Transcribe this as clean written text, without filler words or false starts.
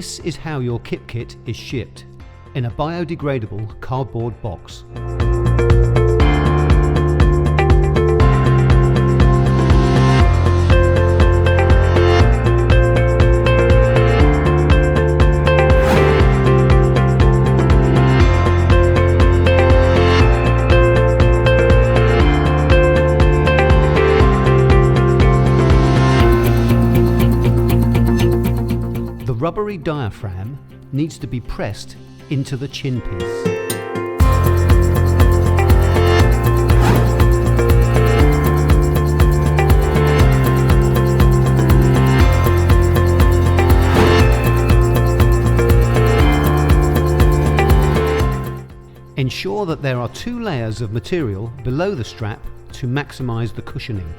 This is how your Kip-Kit is shipped, in a biodegradable cardboard box. The rubbery diaphragm needs to be pressed into the chin piece. Ensure that there are 2 layers of material below the strap to maximize the cushioning.